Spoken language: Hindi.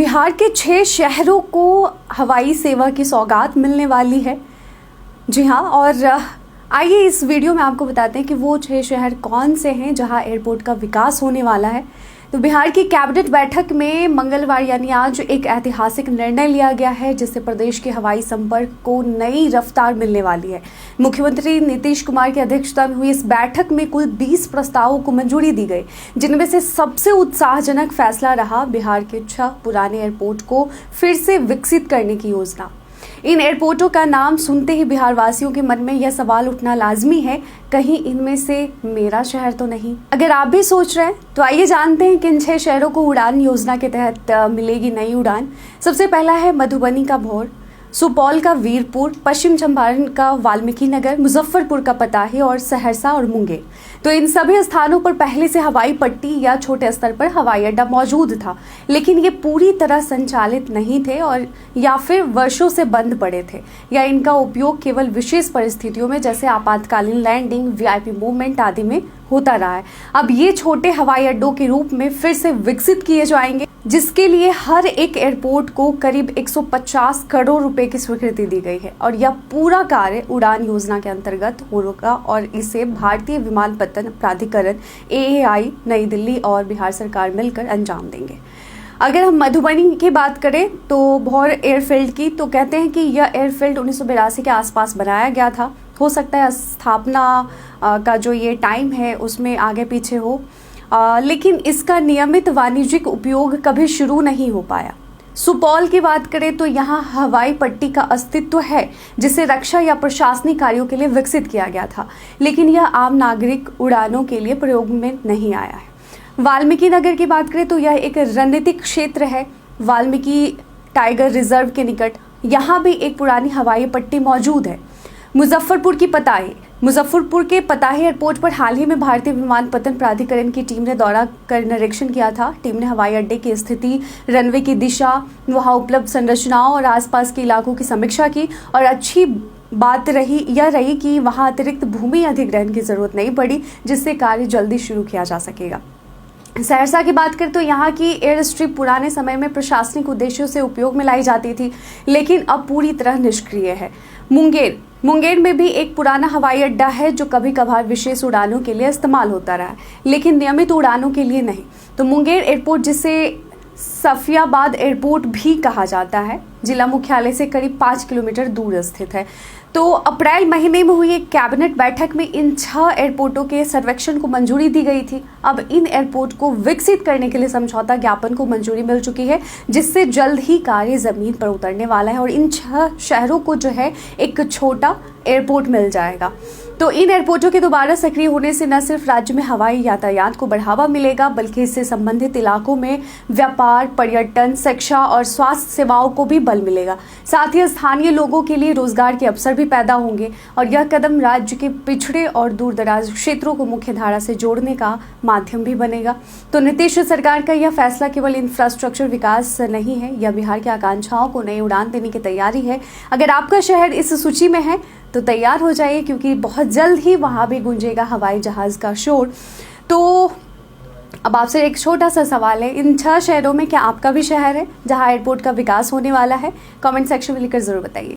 बिहार के 6 शहरों को हवाई सेवा की सौगात मिलने वाली है। जी हाँ, और आइए इस वीडियो में आपको बताते हैं कि वो 6 शहर कौन से हैं जहां एयरपोर्ट का विकास होने वाला है। तो बिहार की कैबिनेट बैठक में मंगलवार यानी आज एक ऐतिहासिक निर्णय लिया गया है, जिससे प्रदेश के हवाई संपर्क को नई रफ्तार मिलने वाली है। मुख्यमंत्री नीतीश कुमार की अध्यक्षता में हुई इस बैठक में कुल 20 प्रस्तावों को मंजूरी दी गई, जिनमें से सबसे उत्साहजनक फैसला रहा बिहार के 6 पुराने एयरपोर्ट को फिर से विकसित करने की योजना। इन एयरपोर्टों का नाम सुनते ही बिहार वासियों के मन में यह सवाल उठना लाजमी है, कहीं इनमें से मेरा शहर तो नहीं। अगर आप भी सोच रहे हैं तो आइए जानते हैं किन 6 शहरों को उड़ान योजना के तहत मिलेगी नई उड़ान। सबसे पहला है मधुबनी का भोर, सुपौल का वीरपुर, पश्चिम चंपारण का वाल्मीकि नगर, मुजफ्फरपुर का पताही और सहरसा और मुंगेर। तो इन सभी स्थानों पर पहले से हवाई पट्टी या छोटे स्तर पर हवाई अड्डा मौजूद था, लेकिन ये पूरी तरह संचालित नहीं थे और या फिर वर्षों से बंद पड़े थे, या इनका उपयोग केवल विशेष परिस्थितियों में जैसे आपातकालीन लैंडिंग, वीआईपी मूवमेंट आदि में होता रहा है। अब ये छोटे हवाई अड्डों के रूप में फिर से विकसित किए जाएंगे, जिसके लिए हर एक एयरपोर्ट को करीब 150 करोड़ रुपए की स्वीकृति दी गई है और यह पूरा कार्य उड़ान योजना के अंतर्गत होगा और इसे भारतीय विमानपत्तन प्राधिकरण एएआई, नई दिल्ली और बिहार सरकार मिलकर अंजाम देंगे। अगर हम मधुबनी की बात करें तो भौर एयरफील्ड की, तो कहते हैं कि यह एयरफील्ड 1982 के आसपास बनाया गया था। हो सकता है स्थापना का जो ये टाइम है उसमें आगे पीछे हो, लेकिन इसका नियमित वाणिज्यिक उपयोग कभी शुरू नहीं हो पाया। सुपौल की बात करें तो यहाँ हवाई पट्टी का अस्तित्व है, जिसे रक्षा या प्रशासनिक कार्यों के लिए विकसित किया गया था, लेकिन यह आम नागरिक उड़ानों के लिए प्रयोग में नहीं आया है। वाल्मीकि नगर की बात करें तो यह एक रणनीतिक क्षेत्र है। वाल्मीकि टाइगर रिजर्व के निकट यहाँ भी एक पुरानी हवाई पट्टी मौजूद है। मुजफ्फरपुर के पताही एयरपोर्ट पर हाल ही में भारतीय विमानपत्तन प्राधिकरण की टीम ने दौरा कर निरीक्षण किया था। टीम ने हवाई अड्डे की स्थिति, रनवे की दिशा, वहां उपलब्ध संरचनाओं और आसपास के इलाकों की समीक्षा की और अच्छी बात रही कि वहां अतिरिक्त भूमि अधिग्रहण की जरूरत नहीं पड़ी, जिससे कार्य जल्दी शुरू किया जा सकेगा। सहरसा की बात करें तो यहाँ की एयर स्ट्रिप पुराने समय में प्रशासनिक उद्देश्यों से उपयोग में लाई जाती थी, लेकिन अब पूरी तरह निष्क्रिय है। मुंगेर में भी एक पुराना हवाई अड्डा है जो कभी कभार विशेष उड़ानों के लिए इस्तेमाल होता रहा है, लेकिन नियमित उड़ानों के लिए नहीं। तो मुंगेर एयरपोर्ट, जिसे सफियाबाद एयरपोर्ट भी कहा जाता है, जिला मुख्यालय से करीब 5 किलोमीटर दूर स्थित है। तो अप्रैल महीने में हुई एक कैबिनेट बैठक में इन 6 एयरपोर्टों के सर्वेक्षण को मंजूरी दी गई थी। अब इन एयरपोर्ट को विकसित करने के लिए समझौता ज्ञापन को मंजूरी मिल चुकी है, जिससे जल्द ही कार्य जमीन पर उतरने वाला है और इन 6 शहरों को जो है एक छोटा एयरपोर्ट मिल जाएगा। तो इन एयरपोर्टों के दोबारा सक्रिय होने से न सिर्फ राज्य में हवाई यातायात को बढ़ावा मिलेगा, बल्कि इससे संबंधित इलाकों में व्यापार, पर्यटन, शिक्षा और स्वास्थ्य सेवाओं को भी बल मिलेगा। साथ ही स्थानीय लोगों के लिए रोजगार के अवसर भी पैदा होंगे और यह कदम राज्य के पिछड़े और दूर दराज क्षेत्रों को मुख्य धारा से जोड़ने का माध्यम भी बनेगा। तो नीतीश सरकार का यह फैसला केवल इंफ्रास्ट्रक्चर विकास नहीं है, यह बिहार की आकांक्षाओं को नई उड़ान देने की तैयारी है। अगर आपका शहर इस सूची में है तो तैयार हो जाइए, क्योंकि बहुत जल्द ही वहां भी गूंजेगा हवाई जहाज का शोर। तो अब आपसे एक छोटा सा सवाल है, इन 6 शहरों में क्या आपका भी शहर है जहां एयरपोर्ट का विकास होने वाला है? कमेंट सेक्शन में लिखकर जरूर बताइए।